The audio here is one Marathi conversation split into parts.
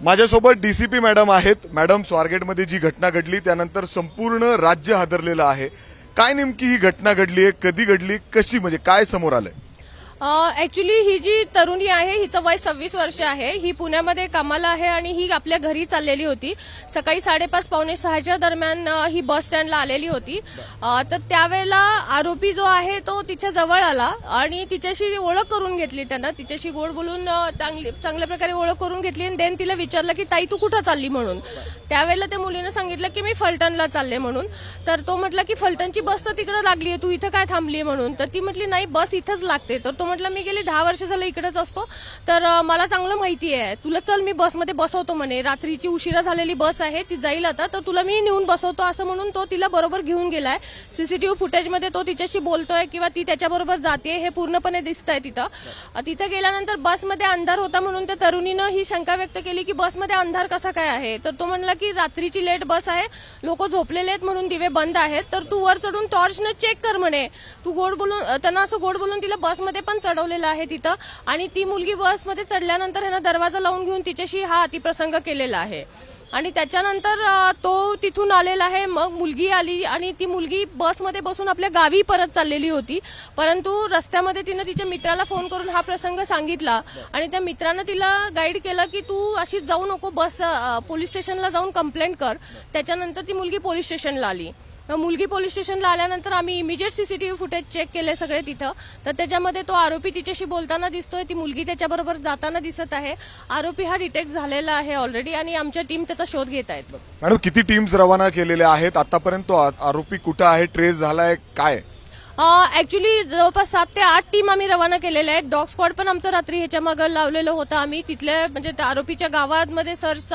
माझ्यासोबत डीसीपी मॅडम आहेत। मॅडम, स्वारगेटमध्ये जी घटना घडली त्यानंतर संपूर्ण राज्य हादरलेलं आहे। काय नेमकी ही घटना घडली आहे, कधी घडली, कशी, म्हणजे काय समोर आलंय? ऍक्च्युली ही जी तरुणी आहे हिचं वय 26 वर्ष आहे। ही पुण्यामध्ये कामाला आहे आणि ही आपल्या घरी चाललेली होती। सकाळी 5:30 पावणे 6च्या दरम्यान ही बस स्टँडला आलेली होती। तर त्यावेळेला आरोपी जो आहे तो तिच्या जवळ आला आणि तिच्याशी ओळख करून घेतली। त्यानं तिच्याशी गोड बोलून चांगल्या प्रकारे ओळख करून घेतली आणि देन तिला विचारलं की ताई तू कुठं चालली म्हणून। त्यावेळेला त्या मुलीनं सांगितलं की मी फलटणला चालले म्हणून। तर तो म्हटला की फलटणची बस तर तिकडे लागली आहे, तू इथं काय थांबली म्हणून। तर ती म्हटली नाही, बस इथंच लागते। तर तो म्हटलं मी गेली 10 वर्ष झालं इकडेच असतो, तर मला चांगलं माहिती आहे, तुला चल मी बसमध्ये बसवतो म्हणे। रात्रीची उशिरा झालेली बस आहे, ती जाईल आता, तर तुला मी नेऊन बसवतो असं म्हणून तो तिला बरोबर घेऊन गेलाय। सीसीटीव्ही फुटेजमध्ये तो तिच्याशी बोलतोय किंवा ती त्याच्याबरोबर जाते हे पूर्णपणे दिसतंय। तिथं गेल्यानंतर बसमध्ये अंधार होता म्हणून त्या तरुणीनं ही शंका व्यक्त केली की बसमध्ये अंधार कसा काय आहे। तर तो म्हणला की रात्रीची लेट बस आहे, लोक झोपलेले आहेत म्हणून दिवे बंद आहेत, तर तू वर चढून टॉर्चने चेक कर म्हणे। तू गोड बोलून त्यांना असं गोड बोलून तिला बसमध्ये पण चढवलेलं आहे तिथं। आणि ती मुलगी बसमध्ये चढल्यानंतर ह्यानं दरवाजा लावून घेऊन तिच्याशी हा अतिप्रसंग केलेला आहे। आणि त्याच्यानंतर तो तिथून आलेला आहे। मग मुलगी आली आणि ती मुलगी बसमध्ये बसून आपल्या गावी परत चाललेली होती, परंतु रस्त्यामध्ये तिनं तिच्या मित्राला फोन करून हा प्रसंग सांगितला आणि त्या मित्रानं तिला गाईड केलं की तू अशीच जाऊ नको, पोलीस स्टेशनला जाऊन कंप्लेंट कर। त्याच्यानंतर ती मुलगी पोलीस स्टेशनला आली। मुलगी पोलीस स्टेशनला आल्यानंतर आम्ही इमिजिएट सीसीटीव्ही फुटेज चेक केले सगळे तिथं। तर त्याच्यामध्ये तो आरोपी तिच्याशी बोलताना दिसतोय, ती मुलगी त्याच्याबरोबर जाताना दिसत आहे। आरोपी हा डिटेक्ट झालेला आहे ऑलरेडी आणि आमच्या टीम त्याचा शोध घेत आहेत। मॅडम, किती टीम्स रवाना केलेल्या आहेत आतापर्यंत? तो आरोपी कुठं आहे, ट्रेस झालाय काय? ऍक्च्युली जवळपास 7 ते 8 टीम आम्ही रवाना केलेल्या आहेत। डॉग स्क्वॉड पण आमचं रात्री ह्याच्या मागे लावलेलं होतं आम्ही। तिथल्या म्हणजे त्या आरोपीच्या गावामध्ये सर्च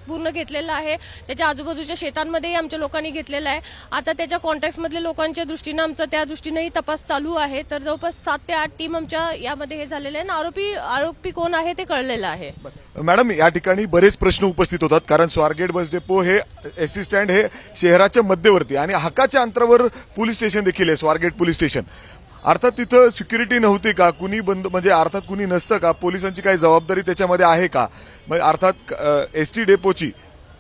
पूर्ण घेतलेलं आहे। त्याच्या आजूबाजूच्या शेतांमध्येही आमच्या लोकांनी घेतलेला आहे। आता त्याच्या कॉन्टॅक्टमधल्या लोकांच्या दृष्टीनं आमचं त्या दृष्टीनेही तपास चालू आहे। तर जवळपास 7 ते 8 टीम आमच्या यामध्ये हे झालेले आहे आणि आरोपी कोण आहे ते कळलेलं आहे। मॅडम, या ठिकाणी बरेच प्रश्न उपस्थित होतात, कारण स्वारगेट बस डेपो हे एसटी स्टँड हे शहराच्या मध्यवर्ती आणि हक्काच्या अंतरावर पोलीस स्टेशन देखील आहे, स्वारगेट पोलीस स्टेशन। अर्थात तिथं सिक्युरिटी नव्हती का? कुणी म्हणजे अर्थात कुणी नसतं का? पोलिसांची काही जबाबदारी त्याच्यामध्ये आहे का? म्हणजे अर्थात एसटी डेपोची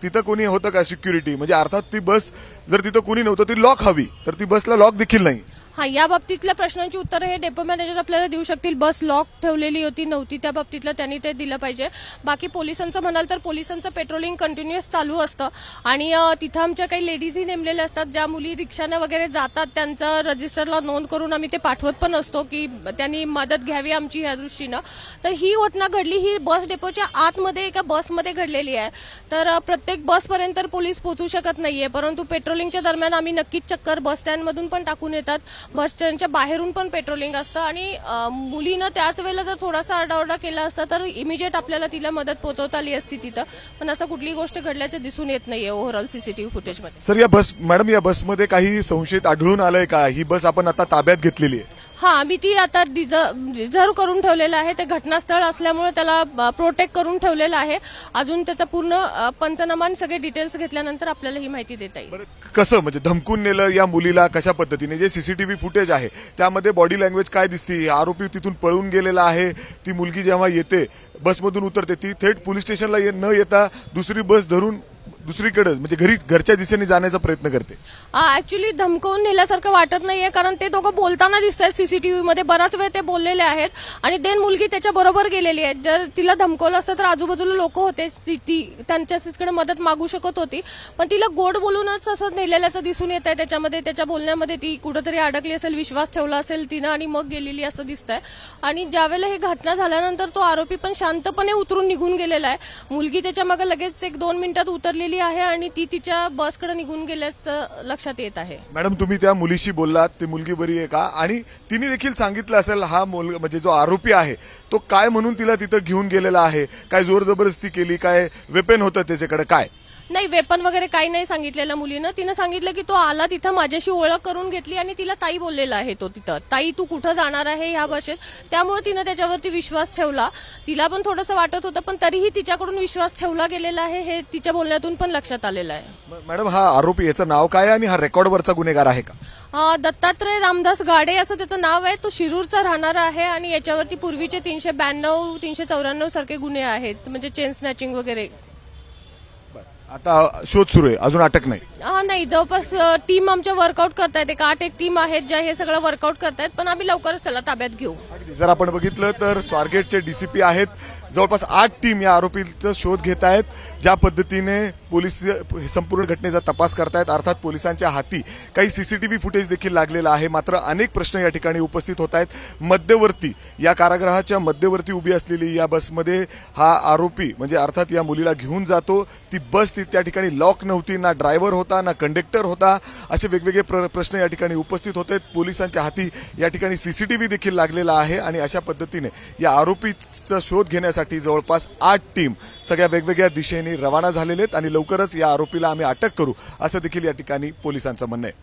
तिथं कोणी होतं का सिक्युरिटी? म्हणजे अर्थात ती बस जर तिथं कोणी नव्हतं, ती लॉक हवी, तर ती बसला लॉक देखील नाही। या बाबतीतल्या प्रश्नांची उत्तरं हे डेपो मॅनेजर आपल्याला देऊ शकतील। बस लॉक ठेवलेली होती नव्हती, त्या बाबतीतलं त्यांनी ते दिलं पाहिजे। बाकी पोलिसांचं म्हणाल तर पोलिसांचं पेट्रोलिंग कंटिन्युअस चालू असतं आणि तिथं आमच्या काही लेडीजही नेमलेल्या असतात, ज्या मुली रिक्षाने वगैरे जातात त्यांचं रजिस्टरला नोंद करून आम्ही ते पाठवत पण असतो की त्यांनी मदत घ्यावी आमची ह्या दृष्टीनं। तर ही घटना घडली ही बस डेपोच्या आतमध्ये एका बसमध्ये घडलेली आहे। तर प्रत्येक बसपर्यंत पोलीस पोहोचू शकत नाहीये, परंतु पेट्रोलिंगच्या दरम्यान आम्ही नक्कीच चक्कर बस स्टँडमधून पण टाकून येतात, बस स्टँडच्या बाहेरून पण पेट्रोलिंग असतं आणि मुलीनं त्याच वेळेला जर थोडासा आरडाओरडा केला असता तर इमिजिएट आपल्याला तिला मदत पोहोचवता आली असती तिथं, पण असं कुठलीही गोष्ट घडल्याचं दिसून येत नाहीये ओव्हरऑल सीसीटीव्ही फुटेजमध्ये। सर, मॅडम, या बसमध्ये काही संशयित आढळून आलंय का? ही बस आपण आता ताब्यात घेतलेली आहे? आम्ही ती आता रिझर्व्ह करून ठेवलेलं आहे। ते घटनास्थळ असल्यामुळे त्याला प्रोटेक्ट करून ठेवलेलं आहे। अजून त्याचा पूर्ण पंचनामा आणि सगळे डिटेल्स घेतल्यानंतर आपल्याला ही माहिती देता येईल। कसं, म्हणजे धमकून नेलं या मुलीला कशा पद्धतीने? जे सीसीटीव्ही फुटेज आहे त्यामध्ये बॉडी लँग्वेज काय दिसते? आरोपी तिथून पळून गेलेला आहे, ती मुलगी जेव्हा येते बसमधून उतरते ती थेट पोलीस स्टेशनला न येता दुसरी बस धरून दुसरीकडे म्हणजे घरच्या दिशेने जाण्याचा प्रयत्न करते। ऍक्च्युली धमकवून नेल्यासारखं वाटत नाहीये, कारण ते दोघं बोलताना दिसत आहेत सीसीटीव्ही मध्ये, बराच वेळ ते बोललेले आहेत आणि देन मुलगी त्याच्या बरोबर गेलेली आहे। जर तिला धमकवलं असतं तर आजूबाजूला लोक होते, ती त्यांच्याकडे मदत मागू शकत होती, पण तिला गोड बोलूनच असं नेलेल्याचं दिसून येत आहे। त्याच्यामध्ये त्याच्या बोलण्यामध्ये ती कुठेतरी अडकली असेल, विश्वास ठेवला असेल तिनं आणि मग गेलेली असं दिसतंय। आणि ज्यावेळेला ही घटना झाल्यानंतर तो आरोपी पण शांतपणे उतरून निघून गेलेला आहे। मुलगी त्याच्या मागे लगेच 1-2 मिनिटात उतरलेली आहे आणि ती तिच्या बसकडे निघून गेल्याचं लक्षात येत आहे। मॅडम, तुम्ही त्या मुलीशी बोललात, ती मुलगी बरी आहे का? आणि तिने देखील सांगितलं असेल हा म्हणजे जो आरोपी आहे तो काय म्हणून तिला तिथं घेऊन गेलेला आहे? काय जोर जबरदस्ती केली? काय वेपन होतं त्याच्याकडे? काय नाही, वेपन वगैरे काही नाही सांगितलेलं मुलीनं। तिनं सांगितलं की तो आला तिथं माझ्याशी ओळख करून घेतली आणि तिला ताई बोललेला आहे तो तिथं, ताई तू कुठं जाणार आहे ह्या भाषेत, त्यामुळे तिनं त्याच्यावरती विश्वास ठेवला। तिला पण थोडंसं वाटत होतं, पण तरीही तिच्याकडून विश्वास ठेवला गेलेला आहे हे तिच्या बोलण्यातून पण लक्षात आलेलं आहे। मॅडम, हा आरोपी याचं नाव काय आणि हा रेकॉर्डवरचा गुन्हेगार आहे का? दत्तात्रय रामदास गाडे असं त्याचं नाव आहे। तो शिरूरचा राहणारा आहे आणि याच्यावरती पूर्वीचे 392-394 सारखे गुन्हे आहेत, म्हणजे चेन स्नॅचिंग वगैरे आता शोध सुरू आहे, अजून अटक नाही. नाही, जवळपास टीम आमच्या वर्कआउट करतायत. एक 8 टीम आहेत ज्या हे सगळं वर्कआउट करतायत, पण आम्ही लवकरच त्याला ताब्यात घेऊ. जर आपण बघितलं तर स्वारगेटचे डीसीपी आहेत, जवळपास 8 टीम या आरोपीचा शोध घेत आहेत. ज्या पद्धतीने पोलीस संपूर्ण घटनेचा तपास करतायत, अर्थात पोलिसांच्या हाती काही सीसीटीव्ही फुटेज देखील लागलेलं आहे. मात्र अनेक प्रश्न या ठिकाणी उपस्थित होत आहेत. मध्यवर्ती या कारागृहाच्या मध्यवर्ती उभी असलेली या बसमध्ये हा आरोपी म्हणजे अर्थात या मुलीला घेऊन जातो. ती बस त्या ठिकाणी लॉक नव्हती, ना ड्रायव्हर होता ना कंडक्टर होता. असे वेगवेगळे प्रश्न या ठिकाणी उपस्थित होते. पोलिसांच्या हाती या ठिकाणी सीसीटीव्ही देखील लागलेला आहे आणि अशा पद्धतीने या आरोपीचा शोध घेण्यासाठी जवळपास 8 टीम सगळ्या वेगवेगळ्या दिशेने रवाना झालेले आहेत आणि लवकरच या आरोपीला आम्ही अटक करू असं देखील या ठिकाणी पोलिसांचं म्हणणं आहे.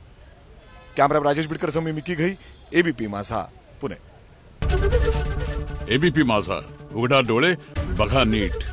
कॅमेरा राजेश बिडकर समी मिकी घई, एबीपी माझा, पुणे. एबीपी माझा, उघडा डोळे बघा नीट.